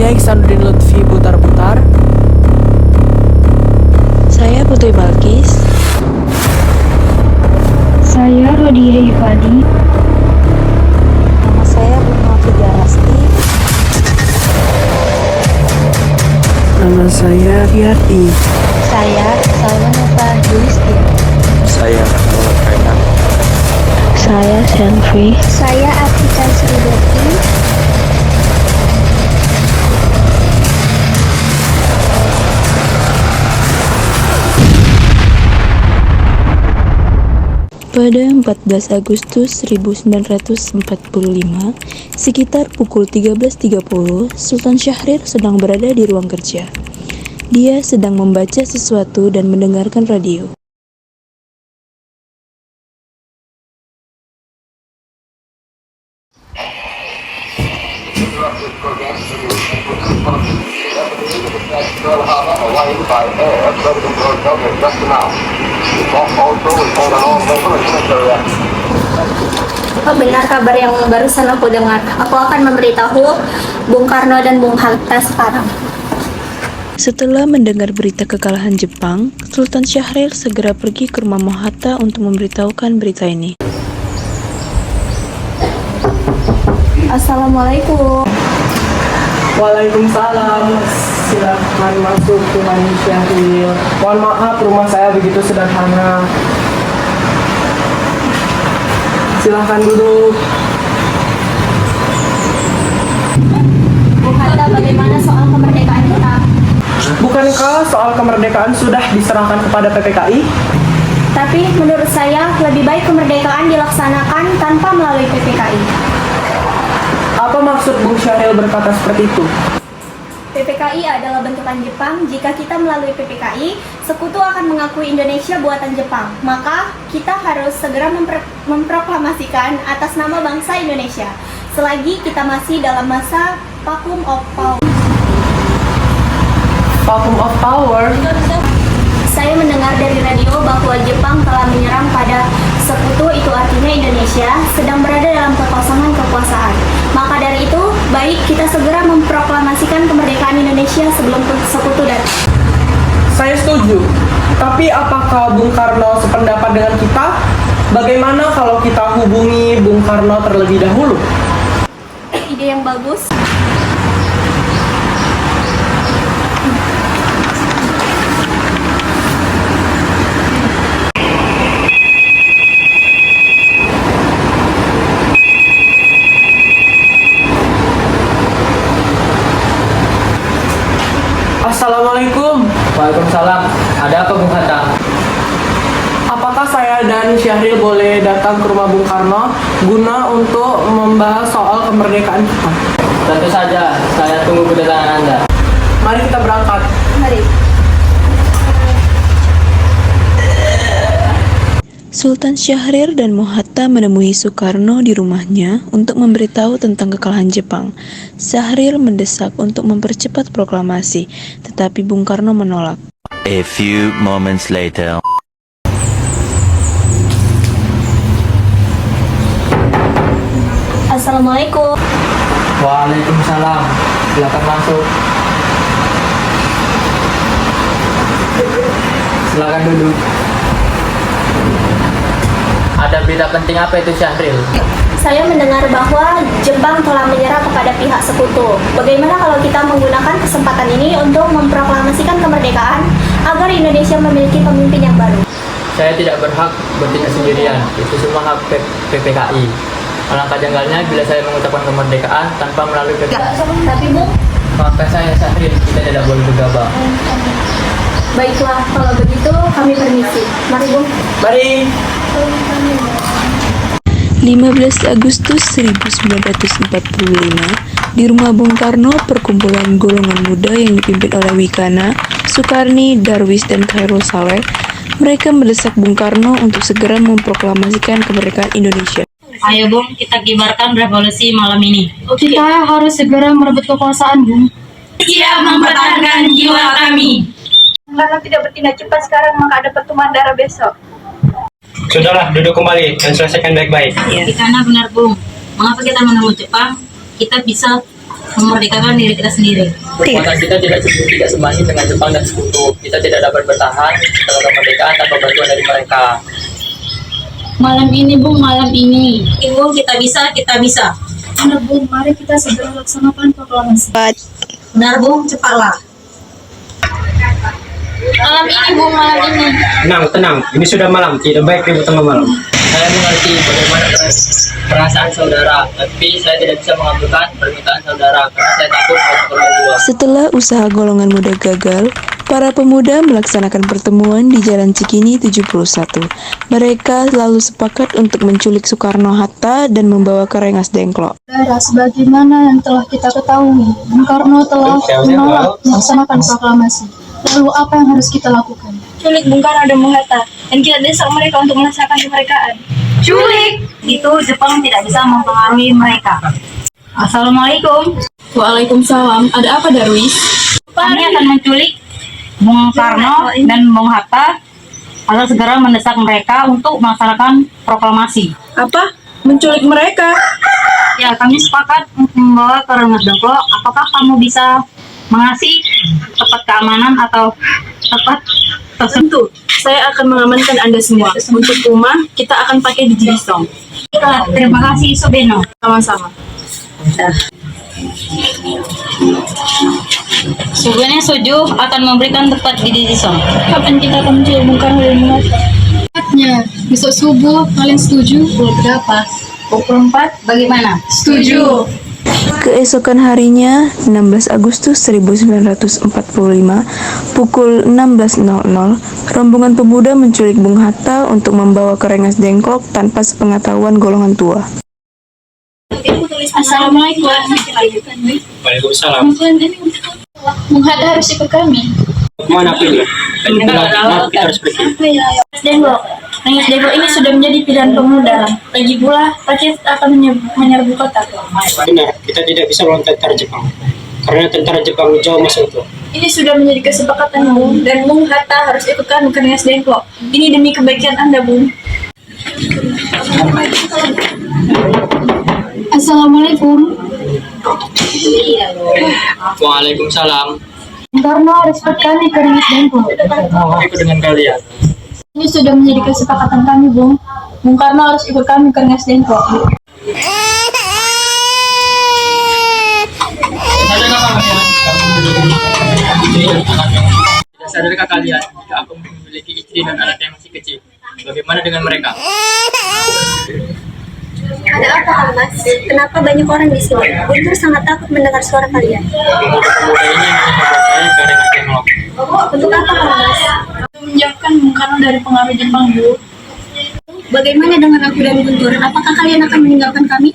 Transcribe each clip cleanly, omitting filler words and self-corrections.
Saya Iksanuddin Lutfi Butar-Butar. Saya Putri Balkis. Saya Rodia Hifadi. Nama saya Bunga Figarasti. Nama saya Riyadi. Saya Salmanova Julisti. Saya Muhammad Kainan. Saya Selvi. Saya Atika Sriwati. Pada 14 Agustus 1945, sekitar pukul 13.30, Sultan Syahrir sedang berada di ruang kerja. Dia sedang membaca sesuatu dan mendengarkan radio. Oh, benar kabar yang barusan aku dengar. Aku akan memberitahu Bung Karno dan Bung Hatta sekarang. Setelah mendengar berita kekalahan Jepang, Sultan Syahrir segera pergi ke rumah Mohatta untuk memberitahukan berita ini. Assalamualaikum. Waalaikumsalam. Silahkan masuk Tuan Syahrir. Mohon maaf, rumah saya begitu sederhana. Silahkan duduk. Bung Hatta, bagaimana soal kemerdekaan kita? Bukankah soal kemerdekaan sudah diserahkan kepada PPKI? Tapi menurut saya lebih baik kemerdekaan dilaksanakan tanpa melalui PPKI. Apa maksud Bung Syahrir berkata seperti itu? PPKI adalah bentukan Jepang. Jika kita melalui PPKI, sekutu akan mengakui Indonesia buatan Jepang. Maka kita harus segera memproklamasikan atas nama bangsa Indonesia. Selagi kita masih dalam masa vacuum of power. Vacuum of power? Saya mendengar dari radio bahwa Jepang telah menyerang pada sekutu, itu artinya Indonesia sedang berada dalam kekosongan kekuasaan. Maka dari itu, baik kita segera memproklamasikan kemerdekaan Indonesia sebelum sekutu datang. Saya setuju. Tapi apakah Bung Karno sependapat dengan kita? Bagaimana kalau kita hubungi Bung Karno terlebih dahulu? Ide yang bagus. Assalamualaikum. Waalaikumsalam. Ada apa Bung Hatta? Apakah saya dan Syahrir boleh datang ke rumah Bung Karno guna untuk membahas soal kemerdekaan kita? Tentu saja, saya tunggu kedatangan Anda. Mari kita berangkat. Mari. Sultan Syahrir dan Mohatta menemui Soekarno di rumahnya untuk memberitahu tentang kekalahan Jepang. Syahrir mendesak untuk mempercepat proklamasi, tetapi Bung Karno menolak. A few moments later. Assalamualaikum. Waalaikumsalam. Silakan masuk. Silakan duduk. Ada berita penting apa itu Syahril? Saya mendengar bahwa Jepang telah menyerah kepada pihak sekutu. Bagaimana kalau kita menggunakan kesempatan ini untuk memproklamasikan kemerdekaan agar Indonesia memiliki pemimpin yang baru? Saya tidak berhak bertindak sendirian. Itu semua hak PPKI. Alangkah janggalnya bila saya mengucapkan kemerdekaan tanpa melalui PPKI. Tapi Bung, Maafkan saya Syahril, kita tidak boleh gegabah. baiklah kalau begitu kami permisi. Mari Bung. Mari. 15 Agustus 1945, di rumah Bung Karno, perkumpulan golongan muda yang dipimpin oleh Wikana, Sukarni, Darwis, dan Khairul Saleh, mereka mendesak Bung Karno untuk segera memproklamasikan kemerdekaan Indonesia. Ayo Bung, kita kibarkan revolusi malam ini. Kita harus segera merebut kekuasaan, Bung. Siap mempertahankan jiwa kami. Karena tidak bertindak cepat sekarang, maka ada pertumpahan darah besok. Sudahlah, duduk kembali dan selesaikan baik-baik. Karena benar Bung, mengapa kita menemui Jepang? Kita bisa memerdekakan diri kita sendiri. Kekuatan kita tidak sebanding dengan Jepang dan sekutu. Kita tidak dapat bertahan dalam kemerdekaan tanpa bantuan dari mereka. Malam ini, Bung, malam ini. Ibu, kita bisa, kita bisa. Benar, Bung, mari kita segera laksanakan proklamasi. Benar, Bung, cepatlah. Malam ini, Bung, malam ini. Tenang. Ini sudah malam. Tidak baik ribut tengah malam. Saya mengerti bagaimana perasaan saudara, tapi saya tidak bisa mengabulkan permintaan saudara karena saya takut kalau kedua. Setelah usaha golongan muda gagal, para pemuda melaksanakan pertemuan di Jalan Cikini 71. Mereka lalu sepakat untuk menculik Soekarno-Hatta dan membawa ke Rengas Dengklok. Saudara, sebagaimana yang telah kita ketahui, Bung Karno telah menolak melaksanakan proklamasi. Lalu apa yang harus kita lakukan? Culik Bung Karno dan Bung Hatta, dan kita desak mereka untuk melaksanakan kemerdekaan. Culik! Itu Jepang tidak bisa mempengaruhi mereka. Assalamualaikum. Waalaikumsalam. Ada apa, Darwis? Kami akan menculik Bung Karno dan Bung Hatta agar segera mendesak mereka untuk melaksanakan proklamasi. Apa? Menculik mereka? Ya, kami sepakat untuk membawa ke Rengas Dengklok. Apakah kamu bisa mengasih tempat keamanan atau tempat tertentu? Saya akan mengamankan Anda semua. Untuk rumah, kita akan pakai di Jirisong. Terima kasih, Subeno. Sama-sama. Sebenarnya Sojo akan memberikan tempat di Dizison. Kapan kita akan menculik Bung Karno dan Bung Hatta? Tepatnya, besok subuh. Kalian setuju? Pukul berapa? Pukul 4, bagaimana? Setuju. Keesokan harinya, 16 Agustus 1945, pukul 16.00, rombongan pemuda menculik Bung Hatta untuk membawa ke Rengas Dengklok tanpa sepengetahuan golongan tua. Assalamualaikum. Waalaikumsalam. Bung Hatta harus ikut kami. Kemana pergi? Kita harus pergi. Rengas Dengklok ini sudah menjadi pilihan pemuda. Lagi pula, rakyat akan menyerbu kota. Benar, kita tidak bisa melawan tentara Jepang. Karena tentara Jepang jauh masuk itu. Ini sudah menjadi kesepakatan, Bung. Dan Bung Hatta harus ikut kami ke Rengas Dengklok. Ini demi kebaikan Anda, Bung. Assalamualaikum. Waalaikumsalam. Bung Karno harus ikut kami ke Rengas Dengklok. Mau ikut dengan kalian. Ini sudah menjadi kesepakatan kami, Bung. Bung Karno harus ikut kami ke Rengas Dengklok. Tidak sadarkah kalian jika aku memiliki istri dan anak yang masih kecil? Bagaimana dengan mereka? Ada apa, Kang Mas? Kenapa banyak orang di sini? Guntur sangat takut mendengar suara kalian. Pemuda-pemuda ini ingin membawa saya ke Rengas Dengklok. Untuk apa, Kang Mas? Menjauhkan Bung Karno dari pengaruh Jepang, Bu. Bagaimana dengan aku dan Guntur? Apakah kalian akan meninggalkan kami?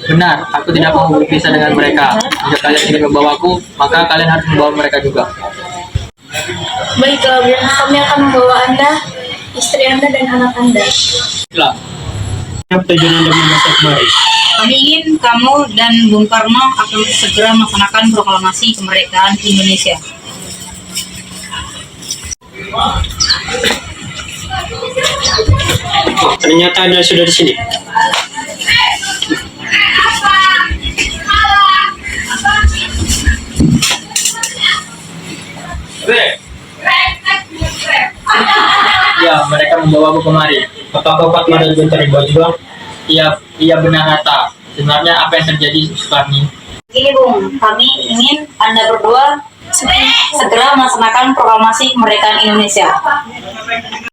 Benar, aku tidak mau berpisah dengan mereka. Jika kalian ingin membawaku, maka kalian harus membawa mereka juga. Baiklah, Bung. Kami akan membawa Anda, istri Anda, dan anak Anda. Itulah. Apa tujuan Anda memasak kemari? Kami ingin kamu dan Bung Karno akan segera melaksanakan proklamasi kemerdekaan Indonesia. Oh, ternyata Anda sudah di sini. Ya, mereka membawaku kemari. Apakah Pak Mada Guntur dibawa juga? Iya benar Hatta. Sebenarnya apa yang terjadi Sukarni? Ini Bung, kami ingin Anda berdua segera melaksanakan proklamasi kemerdekaan Indonesia.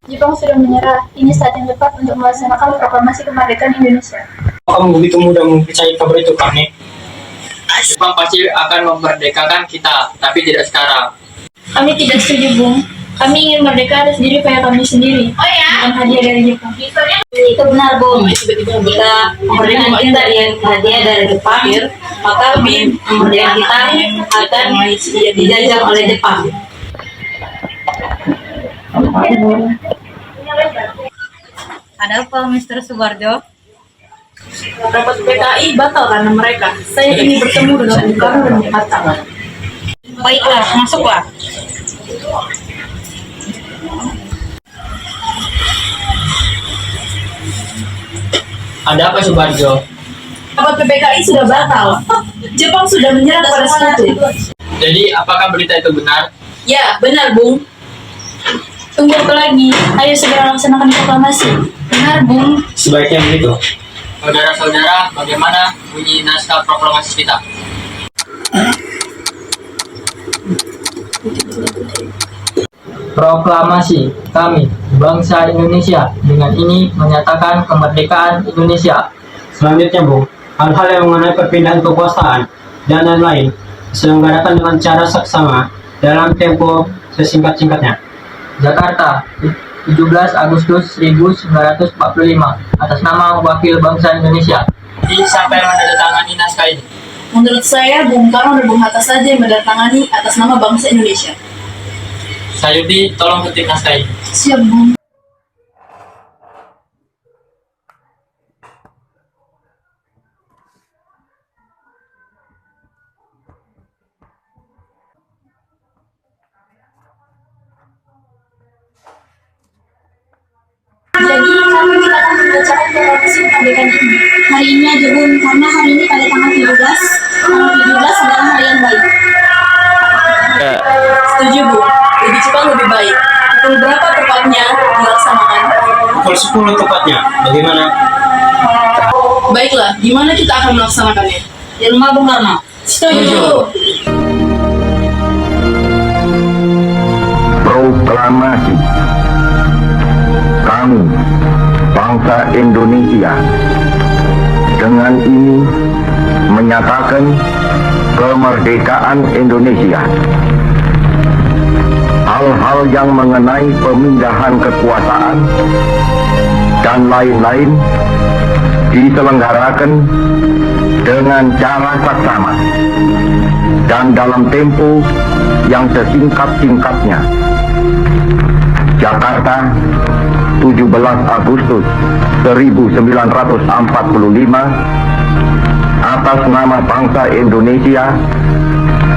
Jepang sudah menyerah. Ini saat yang tepat untuk melaksanakan proklamasi kemerdekaan Indonesia. Kamu begitu mudah mempercayai kabar itu, Karni? Jepang pasti akan memerdekakan kita, tapi tidak sekarang. Kami tidak setuju, Bung. Kami ingin merdeka atas diri kayak kami sendiri. Bukan hadiah dari Jepang. Itu benar Bung. Jika kemerdekaan kita hadiah dari Jepang, maka kemerdekaan kita akan dijajah oleh Jepang. Ada apa, Mr. Subarjo? Rapat PKI batal karena mereka. Saya ingin bertemu dengan Bung Karno dan Bung Hatta. Baiklah, masuklah. Ada apa Subarjo? bahwa PPKI sudah batal. Jepang sudah menyerah pada sekutu. Jadi, apakah berita itu benar? Ya, benar, Bung. Tunggu apa lagi? Ayo segera laksanakan proklamasi. Benar, Bung. Sebaiknya begitu. Saudara-saudara, bagaimana bunyi naskah proklamasi kita? Proklamasi kami, bangsa Indonesia, dengan ini menyatakan kemerdekaan Indonesia. Selanjutnya, Bung, hal-hal yang mengenai perpindahan kekuasaan dan lain-lain diselenggarakan dengan cara seksama dalam tempo sesingkat-singkatnya. Jakarta, 17 Agustus 1945, atas nama Wakil Bangsa Indonesia. Jadi, siapa yang menandatangani naskah ini? Menurut saya, Bung Karno dan Bung Hatta saja yang mendatangani atas nama bangsa Indonesia. Sayuti, tolong ketik naskah ini. Siap, Bung. Jadi kami kita akan membacakan proklamasi kemerdekaan ini. Hari ini aja Bun, karena hari ini pada tanggal 17. Tanggal 17 adalah hari yang baik. Setuju, Bu. Lebih cepat lebih baik. Pukul berapa tepatnya dilaksanakan? Pukul 10 tepatnya. Bagaimana? Baiklah, di mana kita akan melaksanakannya? Di rumah Bung Karno. Setuju. Proklamasi. Kami, bangsa Indonesia, dengan ini menyatakan kemerdekaan Indonesia. Hal-hal yang mengenai pemindahan kekuasaan dan lain-lain diselenggarakan dengan cara saksama dan dalam tempo yang sesingkat-singkatnya. Jakarta, 17 Agustus 1945, atas nama bangsa Indonesia,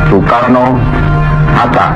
Soekarno, Hatta.